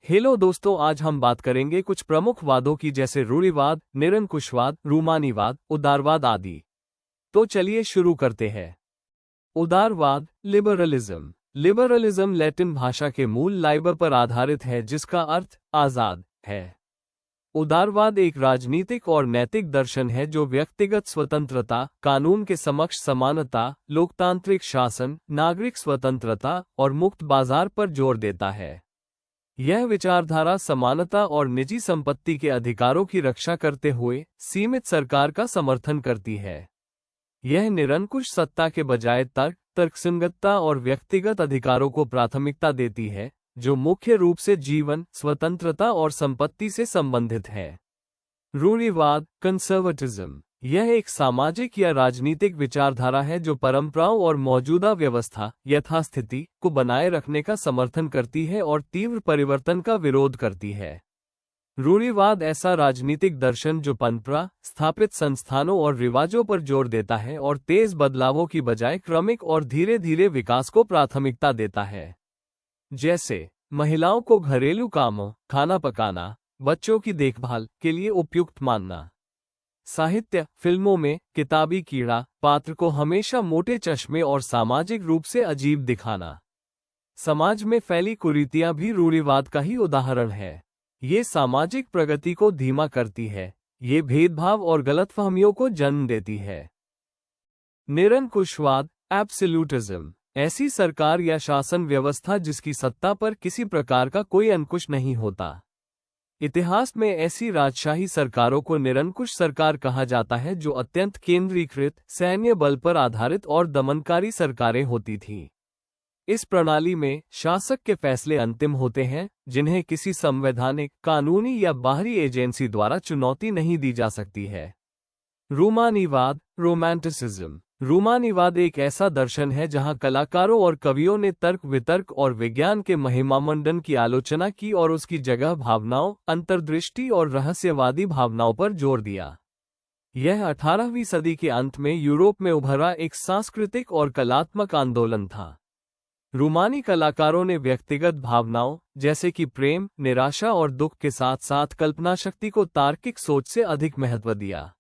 Hello दोस्तों, आज हम बात करेंगे कुछ प्रमुख वादों की, जैसे रूढ़िवाद, निरंकुशवाद, रूमानीवाद, उदारवाद आदि। तो चलिए शुरू करते हैं। उदारवाद, लिबरलिज्म। लिबरलिज्म लैटिन भाषा के मूल लाइबर पर आधारित है, जिसका अर्थ आजाद है। उदारवाद एक राजनीतिक और नैतिक दर्शन है जो व्यक्तिगत स्वतंत्रता, कानून के समक्ष समानता, लोकतांत्रिक शासन, नागरिक स्वतंत्रता और मुक्त बाजार पर जोर देता है। यह विचारधारा समानता और निजी संपत्ति के अधिकारों की रक्षा करते हुए सीमित सरकार का समर्थन करती है। यह निरंकुश सत्ता के बजाय तर्कसंगतता और व्यक्तिगत अधिकारों को प्राथमिकता देती है, जो मुख्य रूप से जीवन, स्वतंत्रता और संपत्ति से संबंधित है। रूढ़िवाद, कंजर्वेटिज्म। यह एक सामाजिक या राजनीतिक विचारधारा है जो परंपराओं और मौजूदा व्यवस्था यथास्थिति को बनाए रखने का समर्थन करती है और तीव्र परिवर्तन का विरोध करती है। रूढ़िवाद ऐसा राजनीतिक दर्शन जो परंपरा, स्थापित संस्थानों और रिवाजों पर जोर देता है और तेज बदलावों की बजाय क्रमिक और धीरे धीरे विकास को प्राथमिकता देता है। जैसे महिलाओं को घरेलू कामों, खाना पकाना, बच्चों की देखभाल के लिए उपयुक्त मानना। साहित्य, फिल्मों में किताबी कीड़ा पात्र को हमेशा मोटे चश्मे और सामाजिक रूप से अजीब दिखाना। समाज में फैली कुरीतियां भी रूढ़िवाद का ही उदाहरण है। ये सामाजिक प्रगति को धीमा करती है, ये भेदभाव और गलतफहमियों को जन्म देती है। निरंकुशवाद, एब्सोल्यूटिज्म। ऐसी सरकार या शासन व्यवस्था जिसकी सत्ता पर किसी प्रकार का कोई अंकुश नहीं होता। इतिहास में ऐसी राजशाही सरकारों को निरंकुश सरकार कहा जाता है, जो अत्यंत केंद्रीकृत, सैन्य बल पर आधारित और दमनकारी सरकारें होती थीं। इस प्रणाली में शासक के फैसले अंतिम होते हैं, जिन्हें किसी संवैधानिक, कानूनी या बाहरी एजेंसी द्वारा चुनौती नहीं दी जा सकती है। रूमानीवाद, रोमांटिसिज्म। रूमानीवाद एक ऐसा दर्शन है जहां कलाकारों और कवियों ने तर्क वितर्क और विज्ञान के महिमामंडन की आलोचना की और उसकी जगह भावनाओं, अंतर्दृष्टि और रहस्यवादी भावनाओं पर जोर दिया। यह 18वीं सदी के अंत में यूरोप में उभरा एक सांस्कृतिक और कलात्मक आंदोलन था। रूमानी कलाकारों ने व्यक्तिगत भावनाओं, जैसे कि प्रेम, निराशा और दुख के साथ साथ कल्पनाशक्ति को तार्किक सोच से अधिक महत्व दिया।